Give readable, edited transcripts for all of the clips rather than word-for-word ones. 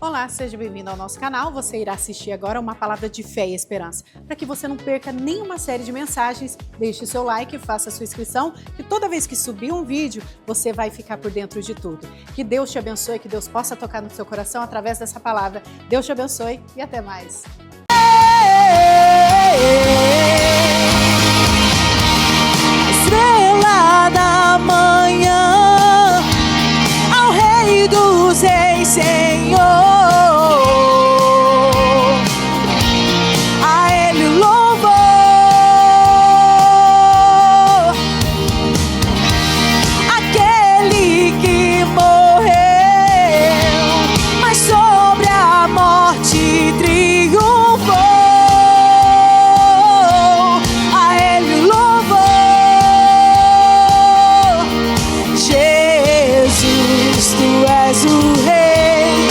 Olá, seja bem-vindo ao nosso canal. Você irá assistir agora uma palavra de fé e esperança. Para que você não perca nenhuma série de mensagens, deixe o seu like, faça a sua inscrição, que toda vez que subir um vídeo, você vai ficar por dentro de tudo. Que Deus te abençoe, que Deus possa tocar no seu coração através dessa palavra. Deus te abençoe e até mais. Estrela da manhã, ao Rei dos Reis, Senhor, a Ele o louvor, aquele que morreu, mas sobre a morte triunfou, a Ele o louvor. Jesus, Tu és o Rei,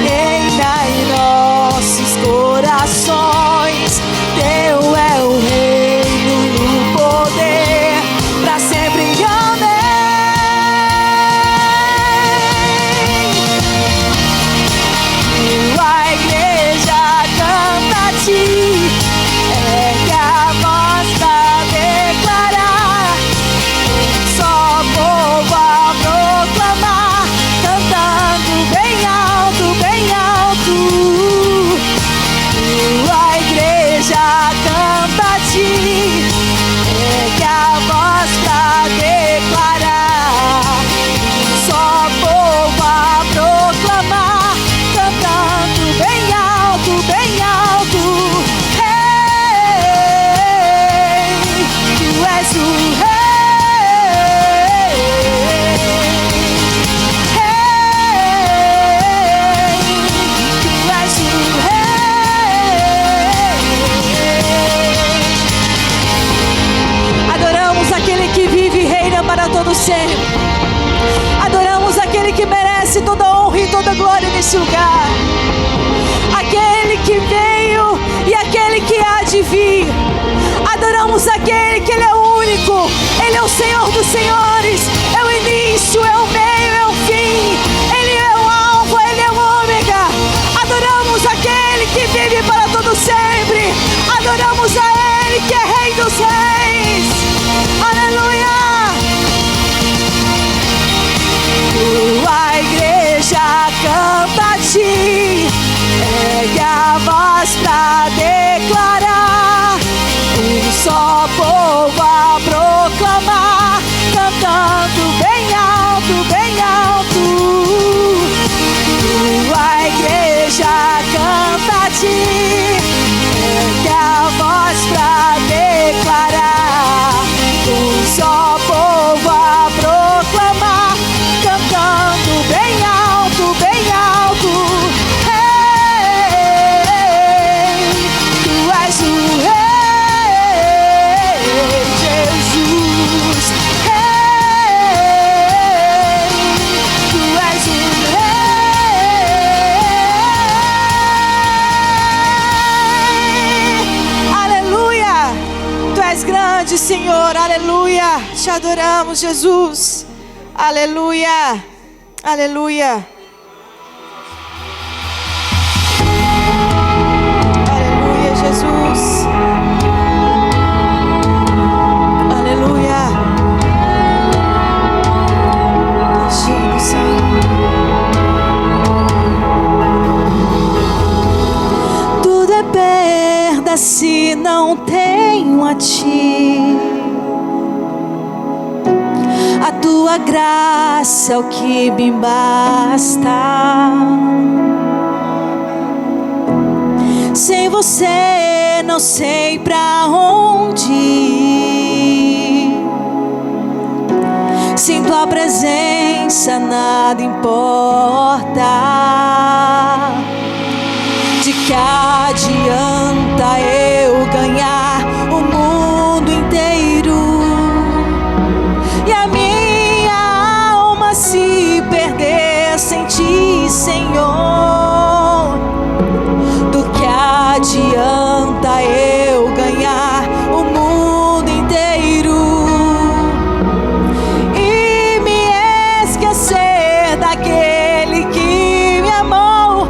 reina em nossos corações. Teu é o reino e o poder, pra sempre. Amém. A igreja canta a Ti, ergue a voz pra declarar, só povo a proclamar, cantando bem alto, bem alto. A igreja canta a Ti, ergue a voz pra declarar, só povo a proclamar, cantando bem alto, bem alto. Rei, Tu és o Rei. Rei, Tu és o Rei. Adoramos aquele que vive e reina para todo sempre. Adoramos aquele que merece toda honra e toda glória nesse lugar. Aquele que veio e aquele que há de vir. Adoramos aquele que Ele é o único, Ele é o Senhor dos senhores, é o início, é o meio, é o fim. Ele é o alfa, Ele é o ômega. Adoramos aquele que vive para todo sempre. Adoramos a Ele que é Rei dos reis. Aleluia. A igreja canta a Ti, ergue a voz pra declarar, um só povo a proclamar, cantando bem alto, bem alto. A igreja canta a Ti, ergue a voz pra declarar, um só povo a proclamar, cantando bem alto, bem alto. Rei, Tu és o Rei, Jesus. Rei, Tu és o Rei. Aleluia. Tu és grande, Senhor. Aleluia. Te adoramos, Jesus. Aleluia. Aleluia. Aleluia, Jesus. Aleluia. Agindo, Senhor. Tudo é perda se não tenho a Ti. A Tua graça é o que me basta. Sem Você não sei pra onde ir. Sem Tua presença nada importa. De que adianta eu ganhar o mundo inteiro e a minha alma se perder sem Ti, Senhor? Do que adianta eu ganhar o mundo inteiro e me esquecer daquele que me amou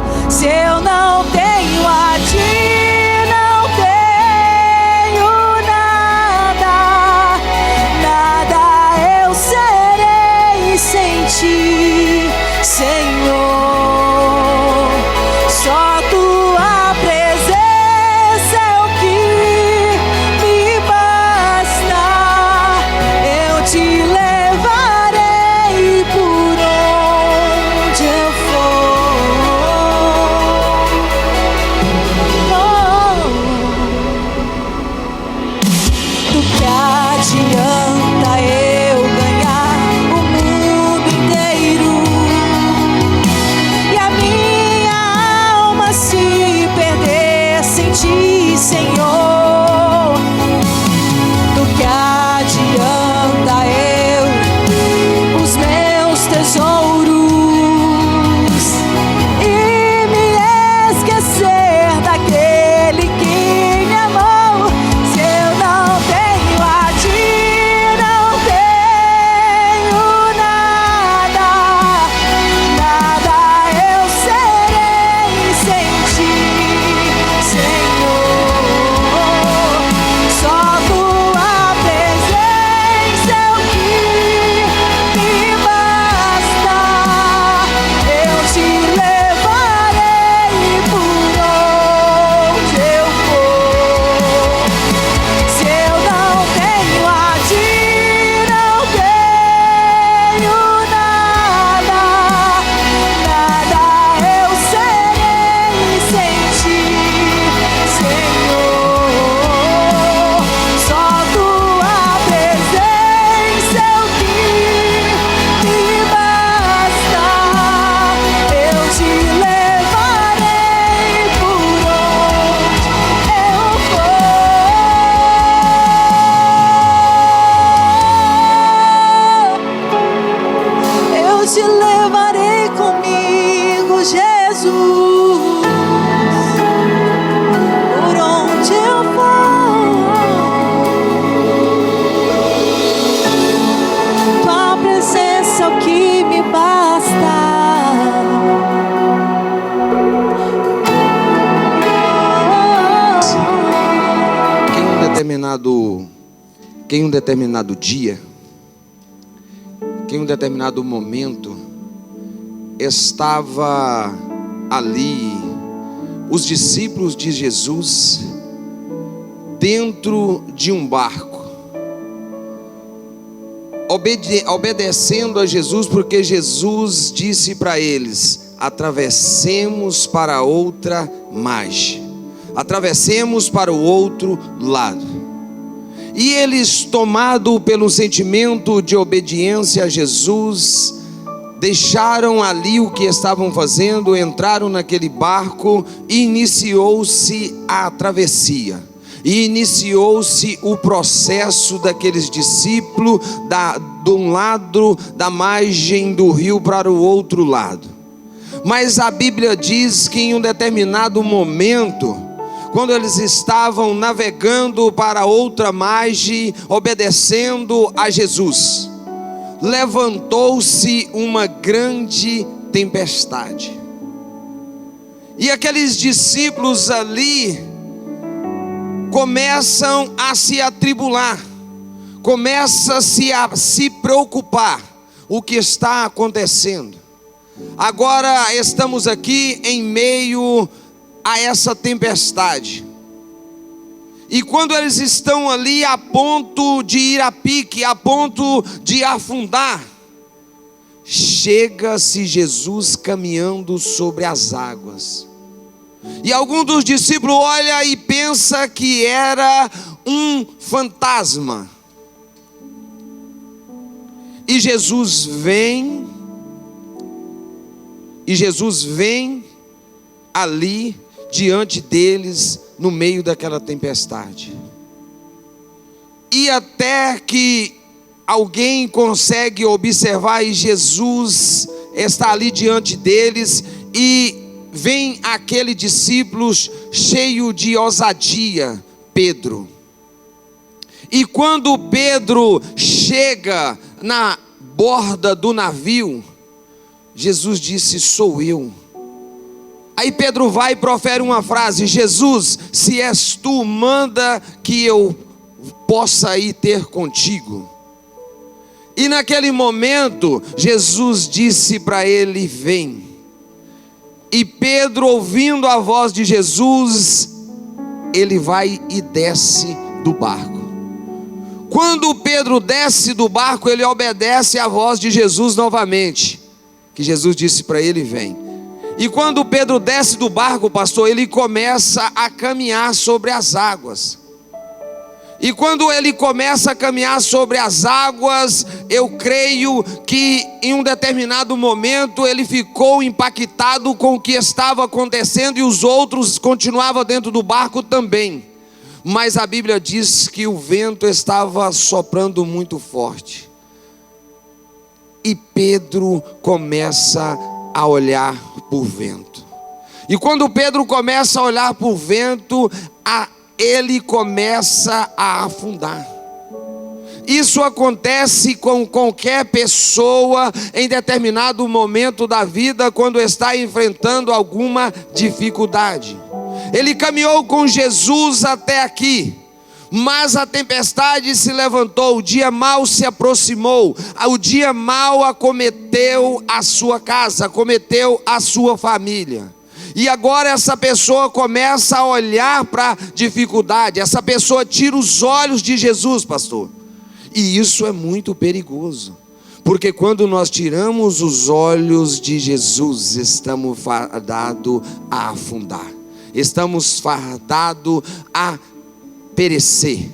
Jesus, por onde eu for, tua presença é o que me basta. Em um determinado dia, que em um determinado momento estava ali os discípulos de Jesus dentro de um barco, obedecendo a Jesus, porque Jesus disse para eles: atravessemos para outra margem, atravessemos para o outro lado. E eles, tomados pelo sentimento de obediência a Jesus, deixaram ali o que estavam fazendo, entraram naquele barco e iniciou-se a travessia. E iniciou-se o processo daqueles discípulos de um lado da margem do rio para o outro lado. Mas a Bíblia diz que em um determinado momento, quando eles estavam navegando para outra margem, obedecendo a Jesus, levantou-se uma grande tempestade. E aqueles discípulos ali começam a se atribular, começam a se preocupar. O que está acontecendo? Agora estamos aqui em meio a essa tempestade, e quando eles estão ali a ponto de ir a pique, a ponto de afundar, chega-se Jesus caminhando sobre as águas, e algum dos discípulos olha e pensa que era um fantasma, e Jesus vem ali diante deles, no meio daquela tempestade. E até que alguém consegue observar, e Jesus está ali diante deles, e vem aquele discípulo cheio de ousadia, Pedro. E quando Pedro chega na borda do navio, Jesus disse: sou eu. Aí Pedro vai e profere uma frase: Jesus, se és tu, manda que eu possa ir ter contigo. E naquele momento, Jesus disse para ele: vem. E Pedro, ouvindo a voz de Jesus, ele vai e desce do barco. Quando Pedro desce do barco, ele obedece à voz de Jesus novamente, que Jesus disse para ele: vem. E quando Pedro desce do barco, pastor, ele começa a caminhar sobre as águas. E quando ele começa a caminhar sobre as águas, eu creio que em um determinado momento ele ficou impactado com o que estava acontecendo, e os outros continuavam dentro do barco também. Mas a Bíblia diz que o vento estava soprando muito forte. E Pedro começa a olhar para o vento. E quando Pedro começa a olhar para o vento, ele começa a afundar. Isso acontece com qualquer pessoa em determinado momento da vida, quando está enfrentando alguma dificuldade. Ele caminhou com Jesus até aqui, mas a tempestade se levantou, o dia mau se aproximou, o dia mau acometeu a sua casa, acometeu a sua família. E agora essa pessoa começa a olhar para a dificuldade, essa pessoa tira os olhos de Jesus, pastor. E isso é muito perigoso, porque quando nós tiramos os olhos de Jesus, estamos fadados a afundar, estamos fadados a perecer.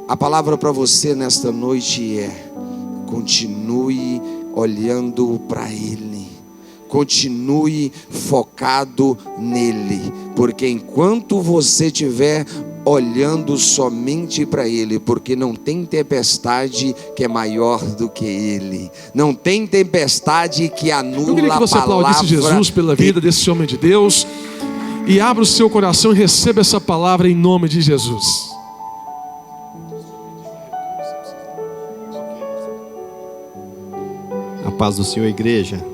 A palavra para você nesta noite é: continue olhando para Ele, continue focado nele, porque enquanto você estiver olhando somente para Ele, porque não tem tempestade que é maior do que Ele, não tem tempestade que anula. Eu queria que você aplaudisse Jesus pela vida desse homem de Deus e abra o seu coração e receba essa palavra em nome de Jesus. A paz do Senhor, igreja.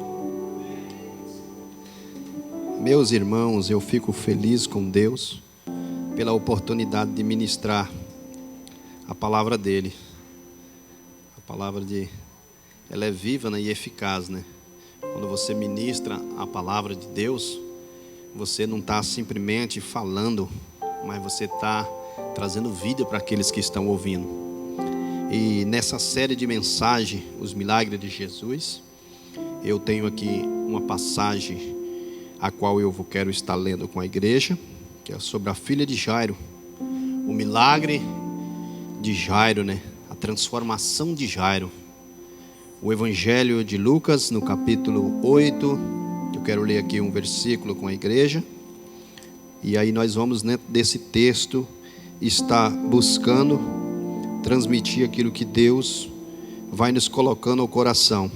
Meus irmãos, eu fico feliz com Deus pela oportunidade de ministrar a palavra dele. A palavra ela é viva, né, e eficaz, né? Quando você ministra a palavra de Deus, você não está simplesmente falando, mas você está trazendo vida para aqueles que estão ouvindo. E nessa série de mensagem, os milagres de Jesus, eu tenho aqui uma passagem a qual eu quero estar lendo com a igreja, que é sobre a filha de Jairo, o milagre de Jairo, né? A transformação de Jairo. O Evangelho de Lucas, no capítulo 8, eu quero ler aqui um versículo com a igreja, e aí nós vamos, dentro desse texto, estar buscando transmitir aquilo que Deus vai nos colocando ao coração.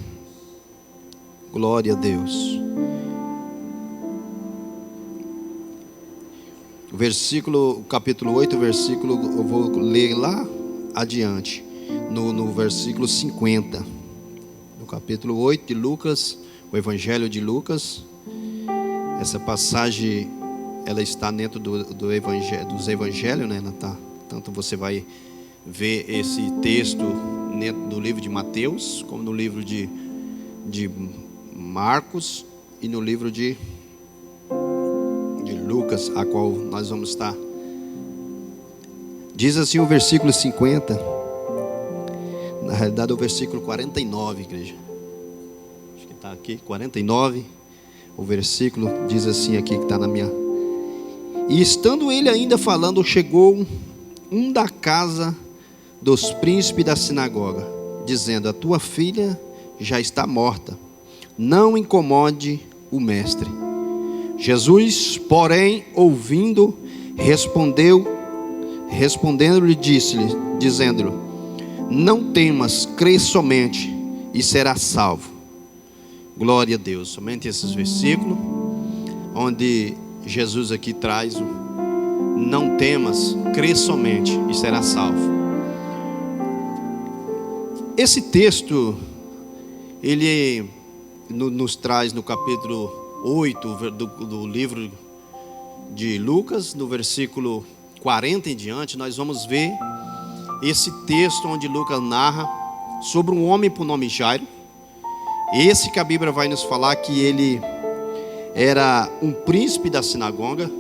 Glória a Deus. O capítulo 8, versículo, eu vou ler lá adiante, no versículo 50. No capítulo 8 de Lucas, o Evangelho de Lucas. Essa passagem, ela está dentro dos Evangelhos, né? Ela tá, tanto você vai ver esse texto dentro do livro de Mateus, como no livro de Marcos e no livro de Lucas, a qual nós vamos estar. Diz assim o versículo 50, na realidade é o versículo 49, igreja. Acho que está aqui, 49. O versículo diz assim aqui, que está na minha. E estando ele ainda falando, chegou um da casa dos príncipes da sinagoga, dizendo: a tua filha já está morta, não incomode o mestre. Jesus, porém, ouvindo, respondendo-lhe, disse-lhe, dizendo-lhe: não temas, crê somente e serás salvo. Glória a Deus. Somente esses versículos, onde Jesus aqui traz o não temas, crê somente e serás salvo. Esse texto, ele nos traz no capítulo 8 do livro de Lucas, no versículo 40 em diante, nós vamos ver esse texto onde Lucas narra sobre um homem por nome Jairo. Esse que a Bíblia vai nos falar que ele era um príncipe da sinagoga,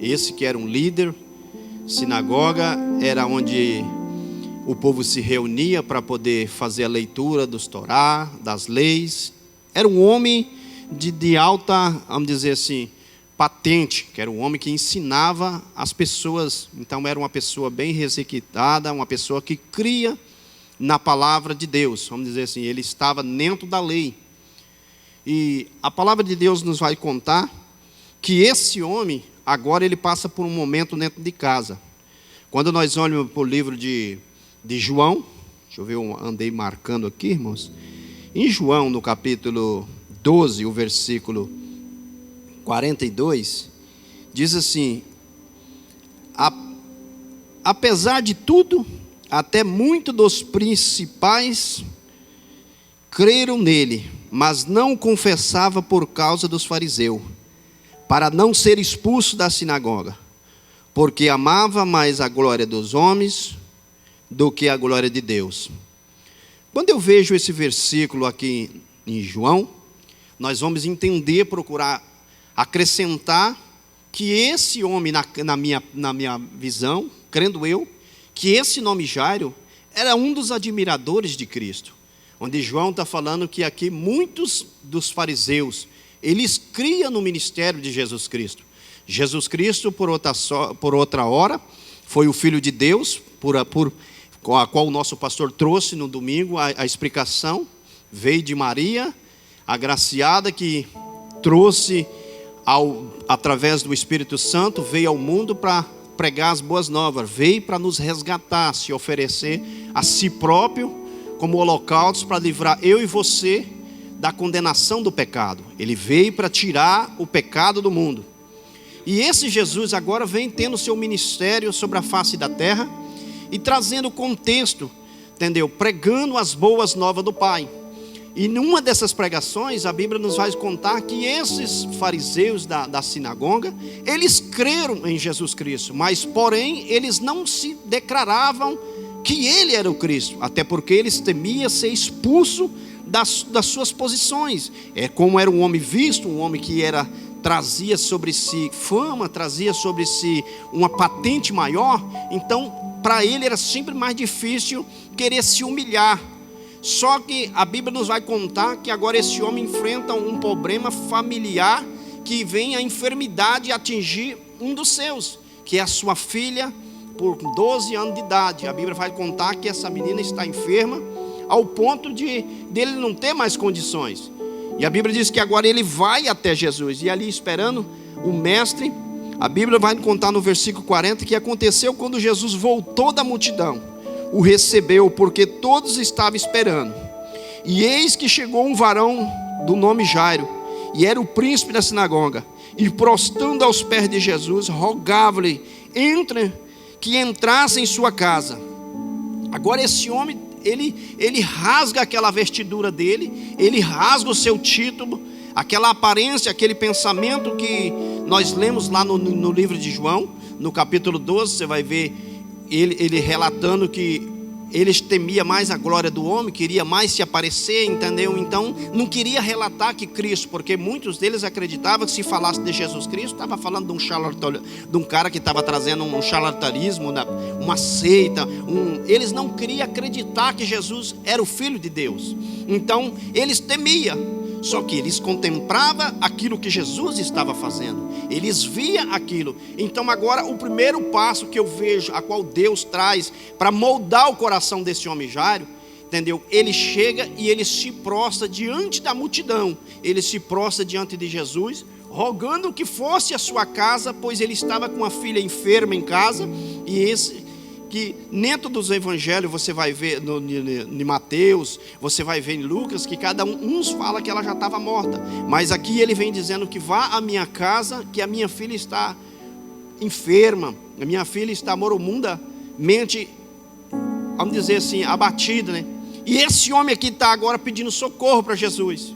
esse que era um líder. Sinagoga era onde o povo se reunia para poder fazer a leitura dos Torá, das leis. Era um homem de alta, vamos dizer assim, patente, que era um homem que ensinava as pessoas. Então era uma pessoa bem requisitada, uma pessoa que cria na palavra de Deus, vamos dizer assim, ele estava dentro da lei. E a palavra de Deus nos vai contar que esse homem, agora ele passa por um momento dentro de casa. Quando nós olhamos para o livro de João, deixa eu ver, eu andei marcando aqui, irmãos. Em João, no capítulo 12, o versículo 42, diz assim: apesar de tudo, até muitos dos principais creram nele, mas não o confessava por causa dos fariseus, para não ser expulso da sinagoga, porque amava mais a glória dos homens do que a glória de Deus. Quando eu vejo esse versículo aqui em João, nós vamos entender, procurar acrescentar que esse homem, na minha visão, crendo eu, que esse nome Jairo era um dos admiradores de Cristo. Onde João está falando que aqui muitos dos fariseus, eles criam no ministério de Jesus Cristo. Jesus Cristo, por outra hora, foi o Filho de Deus, a qual o nosso pastor trouxe no domingo a explicação. Veio de Maria, agraciada, que trouxe, através do Espírito Santo, veio ao mundo para pregar as boas novas, veio para nos resgatar, se oferecer a si próprio como holocausto para livrar eu e você da condenação do pecado. Ele veio para tirar o pecado do mundo. E esse Jesus agora vem tendo seu ministério sobre a face da terra e trazendo o contexto, entendeu? Pregando as boas novas do Pai. E numa dessas pregações, a Bíblia nos vai contar que esses fariseus da sinagoga, eles creram em Jesus Cristo, mas porém eles não se declaravam que ele era o Cristo, até porque eles temiam ser expulso das suas posições. Como era um homem visto, um homem que trazia sobre si fama, trazia sobre si uma patente maior, então para ele era sempre mais difícil querer se humilhar. Só que a Bíblia nos vai contar que agora esse homem enfrenta um problema familiar, que vem a enfermidade atingir um dos seus, que é a sua filha, por 12 anos de idade. A Bíblia vai contar que essa menina está enferma, ao ponto dele não ter mais condições. E a Bíblia diz que agora ele vai até Jesus, e ali esperando o mestre, a Bíblia vai contar no versículo 40, que aconteceu quando Jesus voltou da multidão. O recebeu, porque todos estavam esperando. E eis que chegou um varão do nome Jairo, e era o príncipe da sinagoga, e prostrando aos pés de Jesus, rogava-lhe que entrasse em sua casa. Agora esse homem, ele rasga aquela vestidura dele, ele rasga o seu título, aquela aparência, aquele pensamento que nós lemos lá no livro de João, no capítulo 12, você vai ver ele relatando que eles temiam mais a glória do homem, queria mais se aparecer, entendeu? Então não queria relatar que Cristo, porque muitos deles acreditavam que se falasse de Jesus Cristo, estava falando de um cara que estava trazendo um charlatanismo, uma seita, eles não queriam acreditar que Jesus era o Filho de Deus. Então eles temiam. Só que eles contemplavam aquilo que Jesus estava fazendo, eles viam aquilo. Então agora o primeiro passo que eu vejo, a qual Deus traz para moldar o coração desse homem Jairo, entendeu? Ele chega e ele se prostra diante da multidão, ele se prostra diante de Jesus, rogando que fosse a sua casa, pois ele estava com uma filha enferma em casa. E que dentro dos evangelhos você vai ver em Mateus, você vai ver em Lucas, que cada uns fala que ela já estava morta, mas aqui ele vem dizendo que vá à minha casa, que a minha filha está enferma, a minha filha está moribundamente, vamos dizer assim, abatida, né? E esse homem aqui está agora pedindo socorro para Jesus.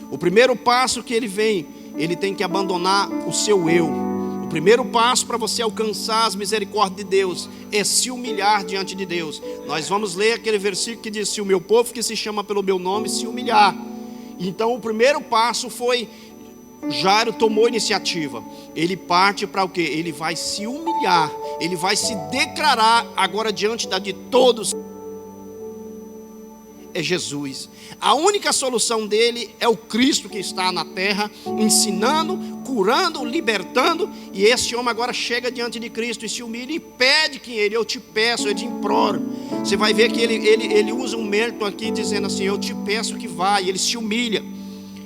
O primeiro passo que ele vem, ele tem que abandonar o seu eu. O primeiro passo para você alcançar as misericórdias de Deus é se humilhar diante de Deus. Nós vamos ler aquele versículo que diz: se o meu povo que se chama pelo meu nome se humilhar. Então o primeiro passo foi, Jairo tomou iniciativa. Ele parte para o quê? Ele vai se humilhar, ele vai se declarar agora diante de todos. É Jesus. A única solução dele é o Cristo que está na terra, ensinando, curando, libertando. E esse homem agora chega diante de Cristo e se humilha e pede que eu te peço, eu te imploro. Você vai ver que ele usa um mérito aqui dizendo assim: eu te peço que vá. E ele se humilha.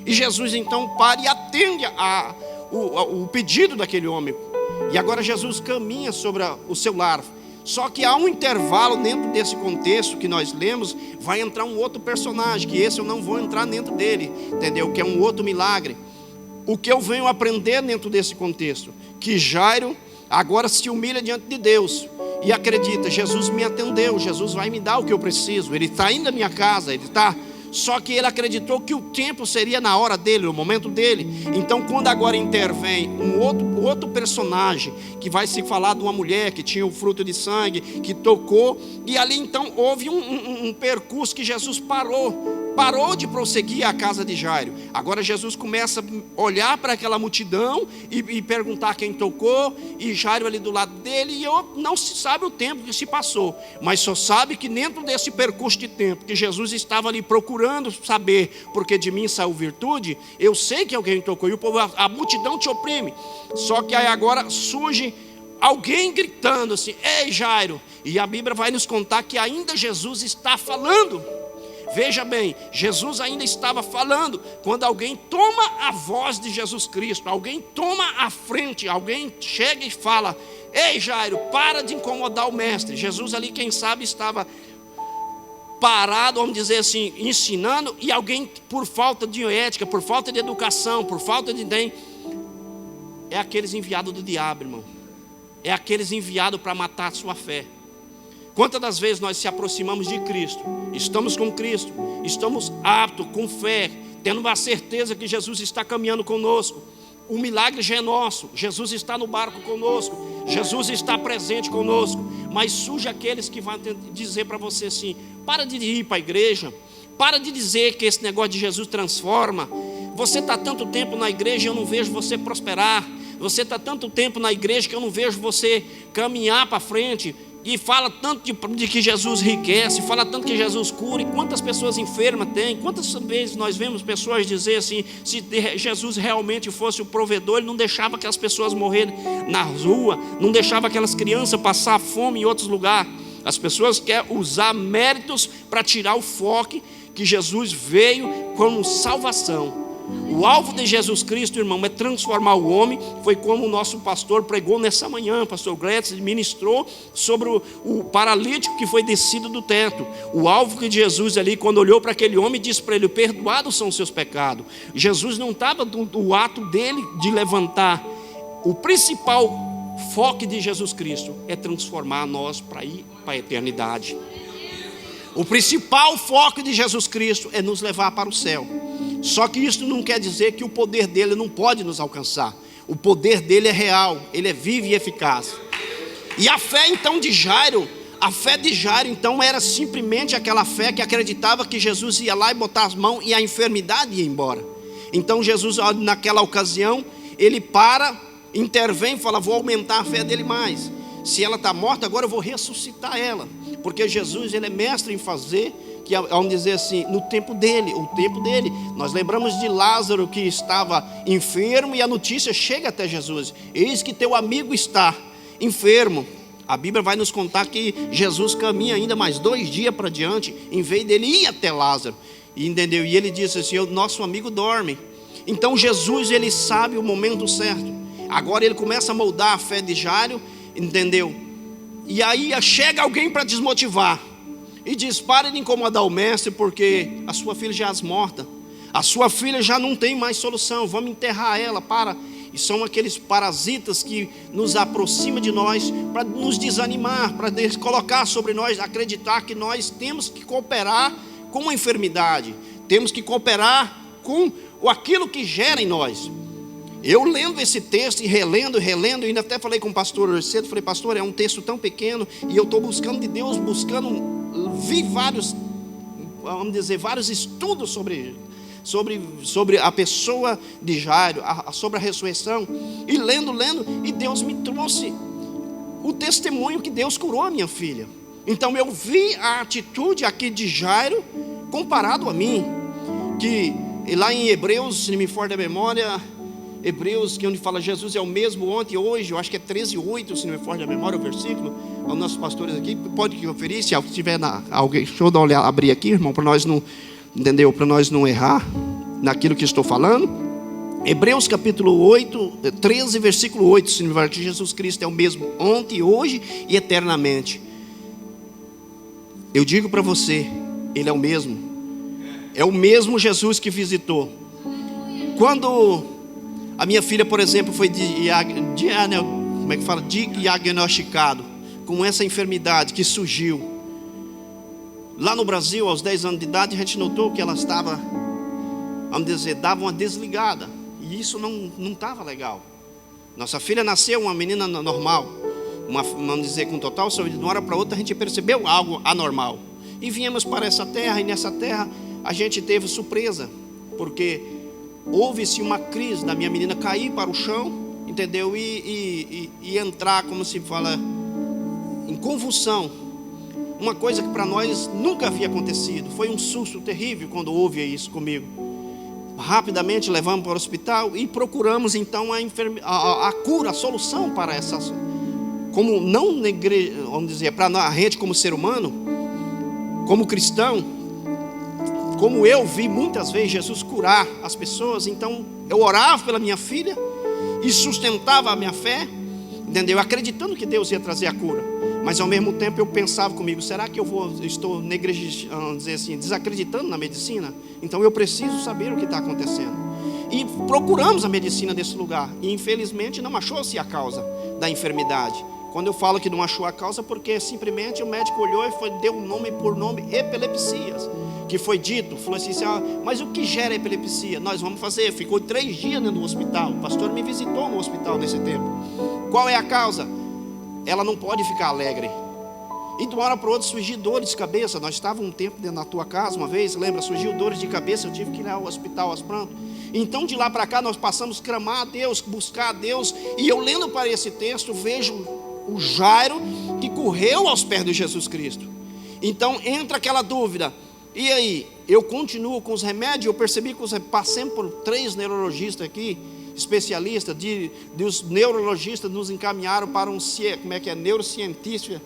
E Jesus então para e atende o pedido daquele homem. E agora Jesus caminha sobre o seu lar. Só que há um intervalo dentro desse contexto que nós lemos, vai entrar um outro personagem, que esse eu não vou entrar dentro dele, entendeu? Que é um outro milagre. O que eu venho aprender dentro desse contexto? Que Jairo agora se humilha diante de Deus e acredita: Jesus me atendeu, Jesus vai me dar o que eu preciso, Ele está indo à minha casa, Ele está... Só que ele acreditou que o tempo seria na hora dele, no momento dele. Então quando agora intervém um outro personagem, que vai se falar de uma mulher que tinha o fruto de sangue, que tocou, e ali então houve um percurso que Jesus parou de prosseguir a casa de Jairo. Agora Jesus começa a olhar para aquela multidão e perguntar quem tocou, e Jairo ali do lado dele, e não se sabe o tempo que se passou, mas só sabe que dentro desse percurso de tempo, que Jesus estava ali procurando saber, porque de mim saiu virtude, eu sei que alguém tocou, e o povo, a multidão te oprime. Só que aí agora surge alguém gritando assim: ei Jairo, e a Bíblia vai nos contar que ainda Jesus está falando. Veja bem, Jesus ainda estava falando, quando alguém toma a voz de Jesus Cristo, alguém toma a frente, alguém chega e fala: Ei, Jairo, para de incomodar o mestre. Jesus ali, quem sabe, estava parado, vamos dizer assim, ensinando, e alguém, por falta de ética, por falta de educação, por falta de bem, é aqueles enviados do diabo, irmão. É aqueles enviados para matar a sua fé. Quantas das vezes nós se aproximamos de Cristo, estamos com Cristo, estamos aptos, com fé, tendo a certeza que Jesus está caminhando conosco, o milagre já é nosso, Jesus está no barco conosco, Jesus está presente conosco, mas surge aqueles que vão dizer para você assim: para de ir para a igreja, para de dizer que esse negócio de Jesus transforma, você está tanto tempo na igreja e eu não vejo você prosperar, você está tanto tempo na igreja que eu não vejo você caminhar para frente. E fala tanto de que Jesus enriquece, fala tanto que Jesus cura. E quantas pessoas enfermas tem? Quantas vezes nós vemos pessoas dizer assim: se Jesus realmente fosse o provedor, Ele não deixava aquelas pessoas morrerem na rua, não deixava aquelas crianças passar fome em outros lugares. As pessoas querem usar méritos para tirar o foco que Jesus veio como salvação. O alvo de Jesus Cristo, irmão, é transformar o homem. Foi como o nosso pastor pregou nessa manhã, pastor Gretz ministrou sobre o paralítico que foi descido do teto. O alvo de Jesus ali, quando olhou para aquele homem, disse para ele: perdoados são os seus pecados. Jesus não estava do ato dele de levantar. O principal foco de Jesus Cristo é transformar nós para ir para a eternidade. O principal foco de Jesus Cristo é nos levar para o céu. Só que isso não quer dizer que o poder dele não pode nos alcançar. O poder dele é real, ele é vivo e eficaz. E a fé então de Jairo, então era simplesmente aquela fé que acreditava que Jesus ia lá e botar as mãos e a enfermidade ia embora. Então Jesus, naquela ocasião, ele intervém e fala: vou aumentar a fé dele mais. Se ela está morta, agora eu vou ressuscitar ela. Porque Jesus, ele é mestre em fazer, que vamos dizer assim, no tempo dele, o tempo dele. Nós lembramos de Lázaro, que estava enfermo, e a notícia chega até Jesus: eis que teu amigo está enfermo. A Bíblia vai nos contar que Jesus caminha ainda mais 2 dias para diante, em vez dele ir até Lázaro, entendeu? E ele disse assim: o nosso amigo dorme. Então Jesus, ele sabe o momento certo. Agora ele começa a moldar a fé de Jairo, entendeu? E aí chega alguém para desmotivar e diz: pare de incomodar o mestre, porque a sua filha já é morta, a sua filha já não tem mais solução, vamos enterrar ela. E são aqueles parasitas que nos aproximam de nós para nos desanimar, para colocar sobre nós, acreditar que nós temos que cooperar com a enfermidade, temos que cooperar com aquilo que gera em nós. Eu lendo esse texto e relendo, e ainda até falei com o pastor hoje cedo, falei: pastor, é um texto tão pequeno, e eu estou buscando de Deus, vi vários, vamos dizer, vários estudos sobre a pessoa de Jairo, sobre a ressurreição, e lendo, e Deus me trouxe o testemunho que Deus curou a minha filha. Então eu vi a atitude aqui de Jairo comparado a mim, que lá em Hebreus, se não me for da memória, Hebreus, que onde fala Jesus é o mesmo ontem e hoje, eu acho que é 13:8, se não me for da memória o versículo. Os nossos pastores aqui, pode conferir, se tiver alguém, deixa eu dar uma olhada, abrir aqui, irmão, para nós não, entendeu? Para nós não errar naquilo que estou falando. Hebreus capítulo 8, 13, versículo 8, se não me for, que Jesus Cristo é o mesmo ontem, hoje e eternamente. Eu digo para você, ele é o mesmo Jesus que visitou. Quando a minha filha, por exemplo, foi diagnosticado com essa enfermidade que surgiu lá no Brasil, aos 10 anos de idade, a gente notou que ela estava, vamos dizer, dava uma desligada, e isso não estava legal. Nossa filha nasceu uma menina normal, vamos dizer, com total saúde. De uma hora para outra a gente percebeu algo anormal, e viemos para essa terra, e nessa terra a gente teve surpresa, porque houve-se uma crise da minha menina cair para o chão, entendeu? E entrar, como se fala, em convulsão. Uma coisa que para nós nunca havia acontecido. Foi um susto terrível quando houve isso comigo. Rapidamente levamos para o hospital e procuramos então a cura, a solução para essa. Como não, vamos dizer, para a gente como ser humano, como cristão, como eu vi muitas vezes Jesus curar as pessoas, então eu orava pela minha filha e sustentava a minha fé, entendeu? Acreditando que Deus ia trazer a cura. Mas ao mesmo tempo eu pensava comigo, será que eu estou dizer assim, desacreditando na medicina? Então eu preciso saber o que está acontecendo. E procuramos a medicina desse lugar. E infelizmente não achou-se a causa da enfermidade. Quando eu falo que não achou a causa, porque simplesmente o médico olhou e deu nome por nome, epilepsias. Que foi dito, falou assim, mas o que gera epilepsia? Nós vamos fazer. Ficou 3 dias dentro do hospital. O pastor me visitou no hospital nesse tempo. Qual é a causa? Ela não pode ficar alegre. E de uma hora para outra surgiu dores de cabeça. Nós estávamos um tempo dentro da tua casa uma vez, lembra? Surgiu dores de cabeça, eu tive que ir ao hospital aos prantos. Então de lá para cá nós passamos a clamar a Deus, buscar a Deus. E eu lendo para esse texto, vejo o Jairo que correu aos pés de Jesus Cristo. Então entra aquela dúvida. E aí, eu continuo com os remédios? Eu percebi que passei por 3 neurologistas aqui, especialistas, os neurologistas nos encaminharam para neurocientista,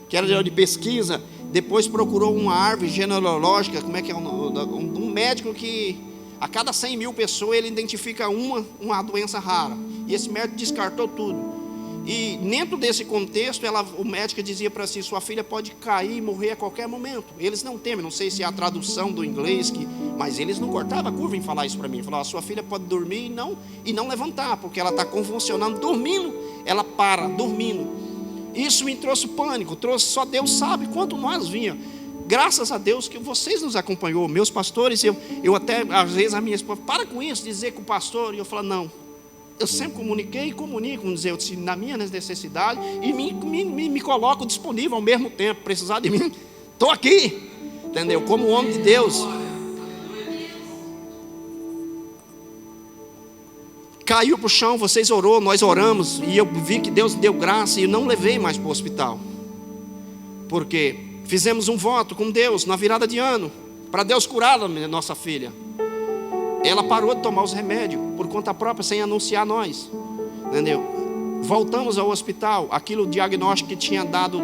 que era de pesquisa. Depois procurou uma árvore genealógica, um médico que a cada 100 mil pessoas ele identifica uma doença rara. E esse médico descartou tudo. E dentro desse contexto, o médico dizia para si, sua filha pode cair e morrer a qualquer momento. Eles não temem, não sei se é a tradução do inglês, mas eles não cortavam a curva em falar isso para mim. Falavam, sua filha pode dormir e não levantar, porque ela está convulsionando, dormindo, ela para, dormindo. Isso me trouxe pânico, só Deus sabe quanto nós vinha. Graças a Deus que vocês nos acompanhou, meus pastores, eu até, às vezes a minha esposa, para com isso, dizer com o pastor, e eu falo, não. Eu sempre comuniquei e comunico, dizer, na minha necessidade, e me coloco disponível ao mesmo tempo. Precisar de mim, estou aqui, entendeu? Como homem de Deus. Caiu para o chão, vocês orou, nós oramos, e eu vi que Deus deu graça, e eu não levei mais para o hospital. Porque fizemos um voto com Deus na virada de ano, para Deus curar a nossa filha. Ela parou de tomar os remédios por conta própria, sem anunciar nós, entendeu? Voltamos ao hospital, aquilo diagnóstico que tinha dado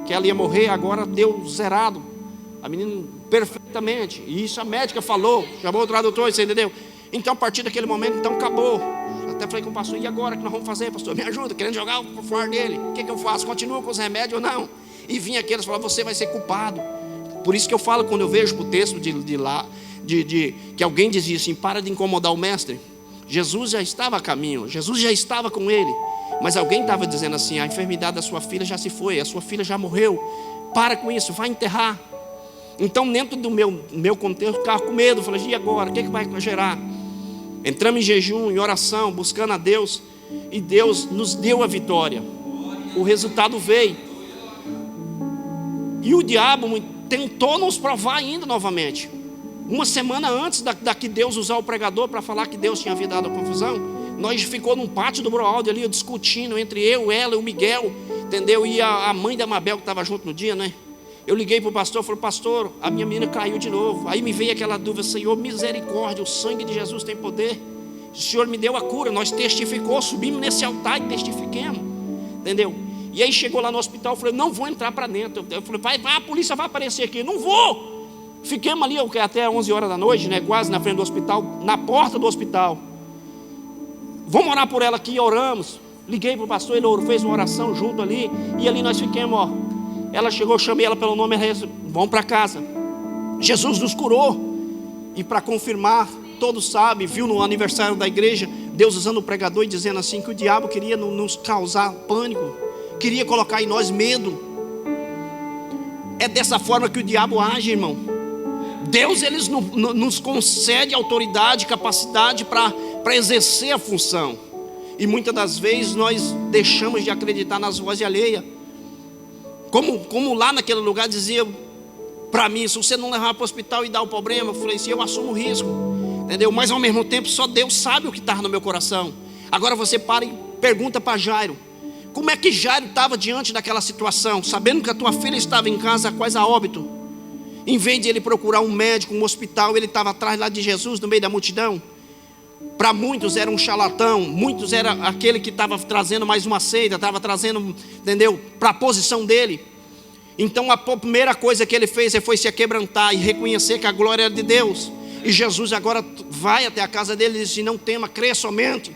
que ela ia morrer, agora deu zerado. A menina perfeitamente, e isso a médica falou, chamou o tradutor, você entendeu? Então a partir daquele momento, então acabou. Até falei com o pastor, e agora o que nós vamos fazer, pastor? Me ajuda, querendo jogar o fora dele. O que eu faço? Continuo com os remédios ou não? E vinha aqueles e falavam, você vai ser culpado. Por isso que eu falo, quando eu vejo o texto que alguém dizia assim, para de incomodar o mestre. Jesus já estava a caminho, Jesus já estava com ele, mas alguém estava dizendo assim, a enfermidade da sua filha já se foi, a sua filha já morreu, para com isso, vai enterrar. Então dentro do meu contexto, eu ficava com medo, falei, e agora, o que vai gerar? Entramos em jejum, em oração, buscando a Deus, e Deus nos deu a vitória. O resultado veio, e o diabo tentou nos provar ainda novamente. Uma semana antes que Deus usar o pregador para falar que Deus tinha dado a confusão, nós ficou num pátio do Broaldo ali, discutindo entre eu, ela e o Miguel, entendeu? E a mãe da Mabel que estava junto no dia, né? Eu liguei para o pastor, falei, pastor, a minha menina caiu de novo. Aí me veio aquela dúvida, Senhor, misericórdia, o sangue de Jesus tem poder. O Senhor me deu a cura, nós testificamos, subimos nesse altar e testifiquemos, entendeu? E aí chegou lá no hospital, eu falei, não vou entrar para dentro. Eu falei, vai, a polícia vai aparecer aqui. Não vou. Fiquemos ali até 11 horas da noite, né, quase na frente do hospital, na porta do hospital. Vamos orar por ela aqui, oramos. Liguei para o pastor, ele fez uma oração junto ali. E ali nós ficamos, ó. Ela chegou, eu chamei ela pelo nome, ela disse, vamos para casa. Jesus nos curou. E para confirmar, todos sabem, viu no aniversário da igreja, Deus usando o pregador e dizendo assim, que o diabo queria nos causar pânico, queria colocar em nós medo. É dessa forma que o diabo age, irmão. Deus nos concede autoridade, capacidade para exercer a função. E muitas das vezes nós deixamos de acreditar nas vozes alheias. Como lá naquele lugar dizia para mim, se você não levar para o hospital e dar o problema, eu falei assim, eu assumo o risco, entendeu? Mas ao mesmo tempo só Deus sabe o que está no meu coração. Agora você para e pergunta para Jairo, como é que Jairo estava diante daquela situação, sabendo que a tua filha estava em casa quase a óbito? Em vez de ele procurar um médico, um hospital, ele estava atrás lá de Jesus, no meio da multidão. Para muitos era um charlatão, muitos era aquele que estava trazendo mais uma seita, estava trazendo, entendeu, para a posição dele. Então a primeira coisa que ele fez foi se quebrantar e reconhecer que a glória era de Deus. E Jesus agora vai até a casa dele e diz assim, não tema, crê somente.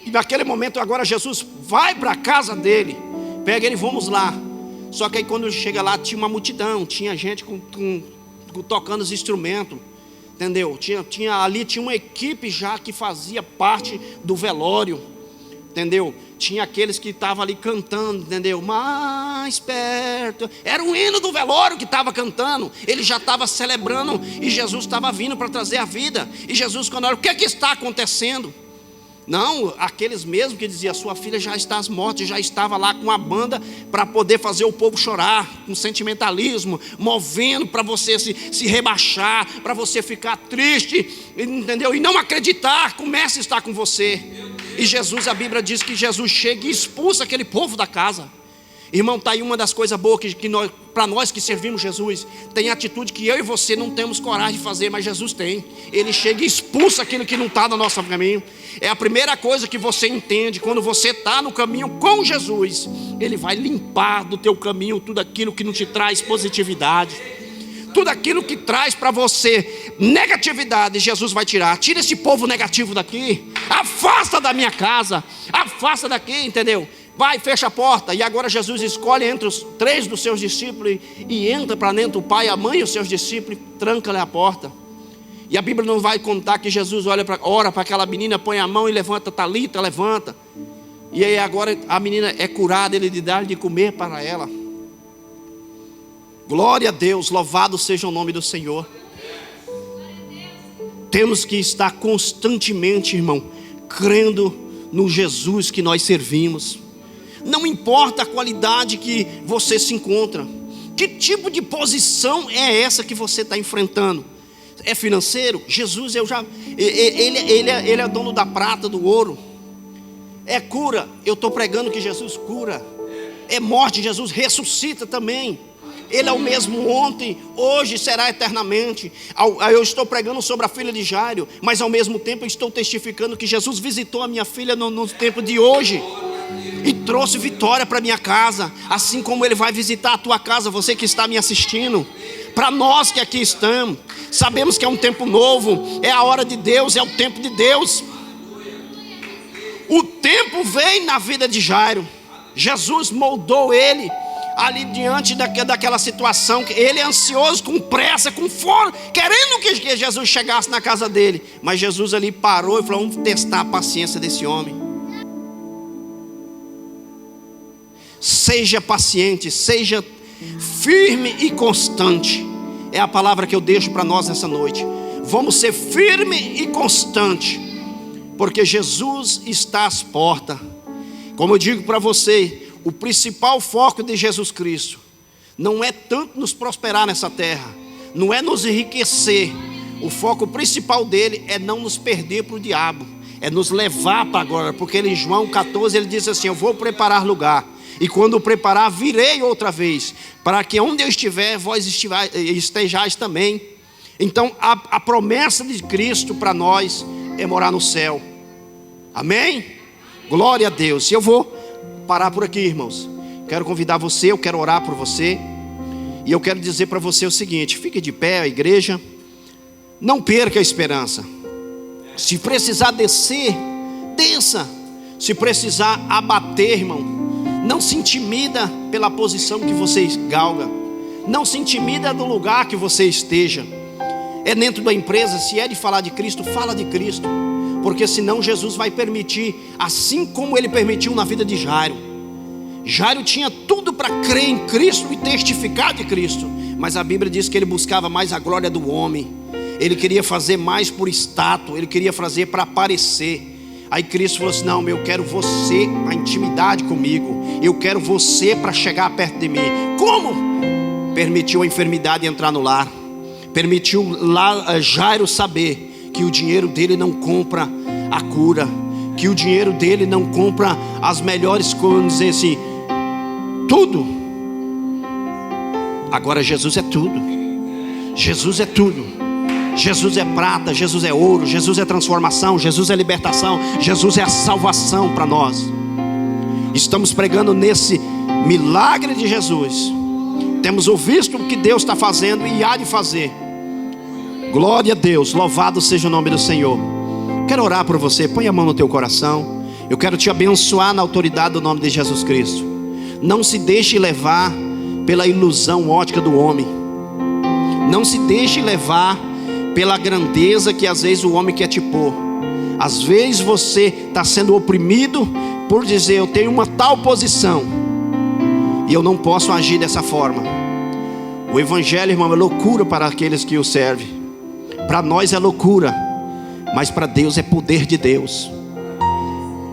E naquele momento agora Jesus vai para a casa dele, pega ele, vamos lá. Só que aí quando chega lá tinha uma multidão, tinha gente tocando os instrumentos, entendeu? Ali tinha uma equipe já que fazia parte do velório, entendeu? Tinha aqueles que estavam ali cantando, entendeu? Mais perto. Era um hino do velório que estava cantando. Ele já estava celebrando e Jesus estava vindo para trazer a vida. E Jesus, quando olha, o que é que está acontecendo? Não, aqueles mesmos que diziam, sua filha já está morta, já estava lá com a banda para poder fazer o povo chorar, com sentimentalismo, movendo para você se rebaixar, para você ficar triste, entendeu? E não acreditar, comece a estar com você. E Jesus, a Bíblia diz que Jesus chega e expulsa aquele povo da casa. Irmão, está aí uma das coisas boas que para nós que servimos Jesus, tem atitude que eu e você não temos coragem de fazer, mas Jesus tem. Ele chega e expulsa aquilo que não está no nosso caminho. É a primeira coisa que você entende, quando você está no caminho com Jesus, Ele vai limpar do teu caminho tudo aquilo que não te traz positividade. Tudo aquilo que traz para você negatividade, Jesus vai tirar. Tira esse povo negativo daqui, afasta da minha casa, afasta daqui, entendeu? Vai, fecha a porta. E agora Jesus escolhe entre os 3 dos seus discípulos e entra para dentro o pai, a mãe e os seus discípulos, tranca-lhe a porta. E a Bíblia não vai contar que Jesus ora para aquela menina, põe a mão e levanta, Talita, levanta. E aí agora a menina é curada, ele dá de comer para ela. Glória a Deus, louvado seja o nome do Senhor. Temos que estar constantemente, irmão, crendo no Jesus que nós servimos. Não importa a qualidade que você se encontra, que tipo de posição é essa que você está enfrentando? É financeiro? Jesus, ele é dono da prata, do ouro. É cura? Eu estou pregando que Jesus cura. É morte? Jesus ressuscita também. Ele é o mesmo ontem, hoje, será eternamente. Eu estou pregando sobre a filha de Jairo, mas ao mesmo tempo estou testificando que Jesus visitou a minha filha no tempo de hoje e trouxe vitória para minha casa, assim como Ele vai visitar a tua casa, você que está me assistindo. Para nós que aqui estamos, sabemos que é um tempo novo, é a hora de Deus, é o tempo de Deus. O tempo vem na vida de Jairo. Jesus moldou ele ali diante daquela situação. Ele é ansioso, com pressa, com fome, querendo que Jesus chegasse na casa dele. Mas Jesus ali parou e falou: vamos testar a paciência desse homem. Seja paciente, seja firme e constante. É a palavra que eu deixo para nós nessa noite. Vamos ser firme e constante, porque Jesus está às portas. Como eu digo para você, o principal foco de Jesus Cristo não é tanto nos prosperar nessa terra, não é nos enriquecer. O foco principal dele é não nos perder para o diabo, é nos levar para agora. Porque em João 14 ele diz assim: eu vou preparar lugar, e quando preparar, virei outra vez, para que onde eu estiver, vós estejais também. Então a promessa de Cristo para nós é morar no céu. Amém? Glória a Deus. E eu vou parar por aqui, irmãos. Quero convidar você, eu quero orar por você. E eu quero dizer para você o seguinte: fique de pé, a igreja. Não perca a esperança. Se precisar descer, desça. Se precisar abater, irmão, não se intimida pela posição que você galga. Não se intimida do lugar que você esteja. É dentro da empresa, se é de falar de Cristo, fala de Cristo. Porque senão Jesus vai permitir, assim como Ele permitiu na vida de Jairo. Jairo tinha tudo para crer em Cristo e testificar de Cristo, mas a Bíblia diz que ele buscava mais a glória do homem. Ele queria fazer mais por status, ele queria fazer para aparecer. Aí Cristo falou assim: não, eu quero você, a intimidade comigo. Eu quero você para chegar perto de mim. Como? Permitiu a enfermidade entrar no lar. Permitiu lá Jairo saber que o dinheiro dele não compra a cura, que o dinheiro dele não compra as melhores coisas, vamos dizer assim, tudo. Agora Jesus é tudo. Jesus é tudo. Jesus é prata, Jesus é ouro, Jesus é transformação, Jesus é libertação, Jesus é a salvação para nós. Estamos pregando nesse milagre de Jesus. Temos visto o que Deus está fazendo e há de fazer. Glória a Deus, louvado seja o nome do Senhor. Quero orar por você, põe a mão no teu coração. Eu quero te abençoar na autoridade do nome de Jesus Cristo. Não se deixe levar pela ilusão ótica do homem. Não se deixe levar pela grandeza que às vezes o homem quer te pôr. Às vezes você está sendo oprimido por dizer: eu tenho uma tal posição e eu não posso agir dessa forma. O evangelho, irmão, é loucura para aqueles que o servem. Para nós é loucura, mas para Deus é poder de Deus.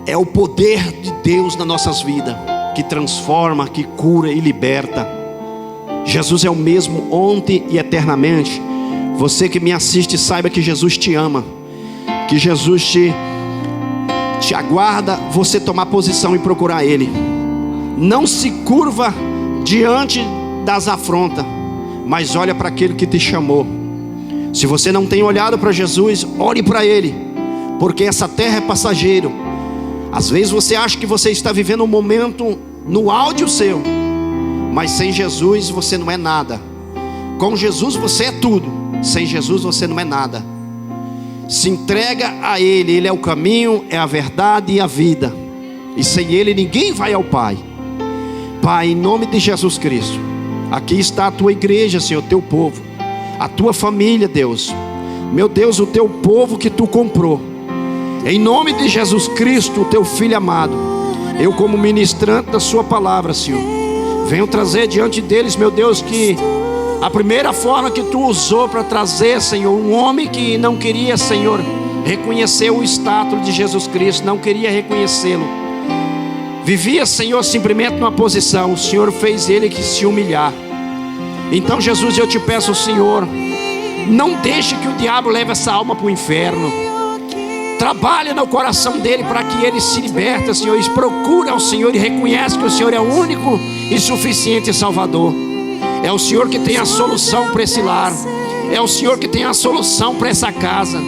É o poder de Deus nas nossas vidas, que transforma, que cura e liberta. Jesus é o mesmo ontem e eternamente. Você que me assiste, saiba que Jesus te ama, que Jesus te aguarda você tomar posição e procurar Ele. Não se curva diante das afrontas, mas olha para aquele que te chamou. Se você não tem olhado para Jesus, ore para Ele, porque essa terra é passageiro. Às vezes você acha que você está vivendo um momento no áudio seu, mas sem Jesus você não é nada. Com Jesus você é tudo, sem Jesus você não é nada. Se entrega a Ele, Ele é o caminho, é a verdade e a vida, e sem Ele ninguém vai ao Pai. Pai, em nome de Jesus Cristo, aqui está a tua igreja, Senhor, teu povo, a tua família, Deus. Meu Deus, o teu povo que tu comprou. Em nome de Jesus Cristo, o teu filho amado, eu como ministrante da sua palavra, Senhor, venho trazer diante deles, meu Deus, que a primeira forma que tu usou para trazer, Senhor, um homem que não queria, Senhor, reconhecer o status de Jesus Cristo, não queria reconhecê-lo, vivia, Senhor, simplesmente numa posição. O Senhor fez ele que se humilhar. Então, Jesus, eu te peço, Senhor, não deixe que o diabo leve essa alma para o inferno. Trabalha no coração dele para que ele se liberta, Senhor, e procura ao Senhor e reconhece que o Senhor é o único e suficiente Salvador. É o Senhor que tem a solução para esse lar. É o Senhor que tem a solução para essa casa.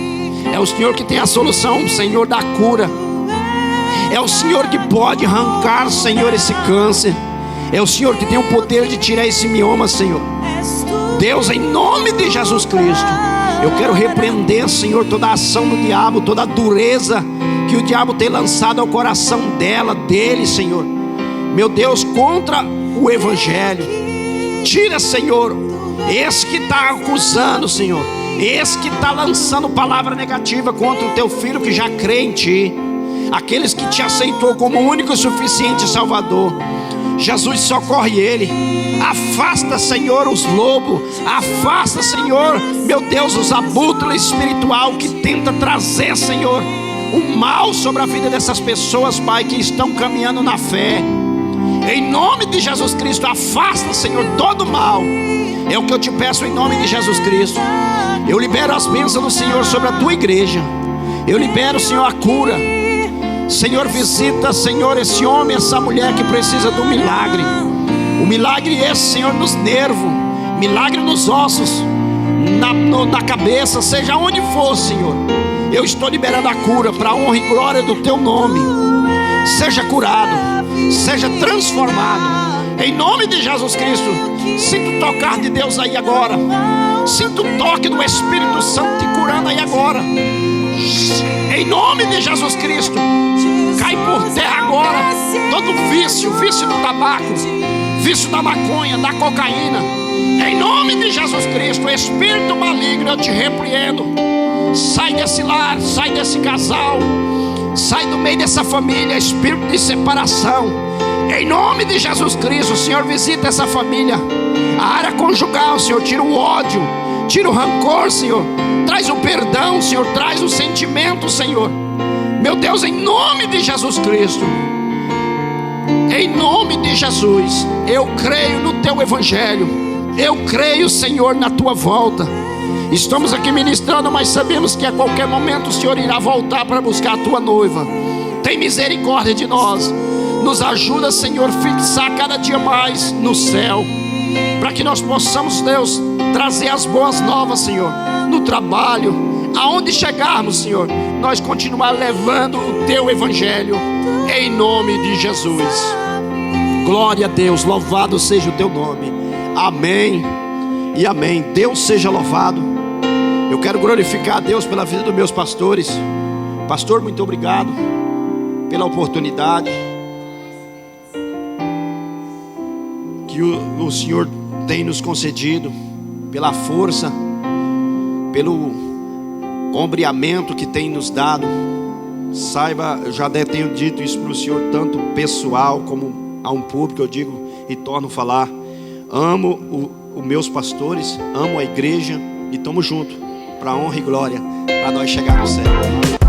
É o Senhor que tem a solução, Senhor, da cura. É o Senhor que pode arrancar, Senhor, esse câncer. É o Senhor que tem o poder de tirar esse mioma, Senhor. Deus, em nome de Jesus Cristo, eu quero repreender, Senhor, toda a ação do diabo, toda a dureza que o diabo tem lançado ao coração dele, Senhor. Meu Deus, contra o evangelho. Tira, Senhor, esse que está acusando, Senhor, esse que está lançando palavra negativa contra o teu filho que já crê em ti, aqueles que te aceitou como único e suficiente Salvador. Jesus, socorre ele. Afasta, Senhor, os lobos. Afasta, Senhor, meu Deus, os abutres espiritual que tenta trazer, Senhor, o mal sobre a vida dessas pessoas, Pai, que estão caminhando na fé. Em nome de Jesus Cristo, afasta, Senhor, todo mal. É o que eu te peço em nome de Jesus Cristo. Eu libero as bênçãos do Senhor sobre a tua igreja. Eu libero, Senhor, a cura. Senhor, visita, Senhor, esse homem, essa mulher que precisa do milagre. O milagre é, Senhor, nos nervos, milagre nos ossos, na cabeça, seja onde for, Senhor. Eu estou liberando a cura para a honra e glória do teu nome. Seja curado, seja transformado, em nome de Jesus Cristo. Sinta o tocar de Deus aí agora. Sinta o toque do Espírito Santo te curando aí agora. Em nome de Jesus Cristo, cai por terra agora todo vício do tabaco, vício da maconha, da cocaína. Em nome de Jesus Cristo, espírito maligno, eu te repreendo. Sai desse lar, sai desse casal, sai do meio dessa família, espírito de separação. Em nome de Jesus Cristo, Senhor, visita essa família. A área conjugal, Senhor, tira o ódio, tira o rancor, Senhor. Traz o perdão, Senhor, traz o sentimento, Senhor. Meu Deus, em nome de Jesus Cristo, em nome de Jesus, eu creio no teu evangelho. Eu creio, Senhor, na tua volta. Estamos aqui ministrando, mas sabemos que a qualquer momento o Senhor irá voltar para buscar a tua noiva. Tem misericórdia de nós. Nos ajuda, Senhor, fixar cada dia mais no céu, para que nós possamos, Deus, trazer as boas novas, Senhor, no trabalho, aonde chegarmos, Senhor, nós continuar levando o teu evangelho, em nome de Jesus. Glória a Deus, louvado seja o teu nome. Amém e amém. Deus seja louvado. Eu quero glorificar a Deus pela vida dos meus pastores. Pastor, muito obrigado pela oportunidade que o Senhor tem nos concedido, pela força, pelo ombreamento que tem nos dado. Saiba, eu já tenho dito isso para o Senhor, tanto pessoal como a um público, eu digo e torno a falar. Amo os meus pastores, amo a igreja e estamos juntos para honra e glória, para nós chegar no céu.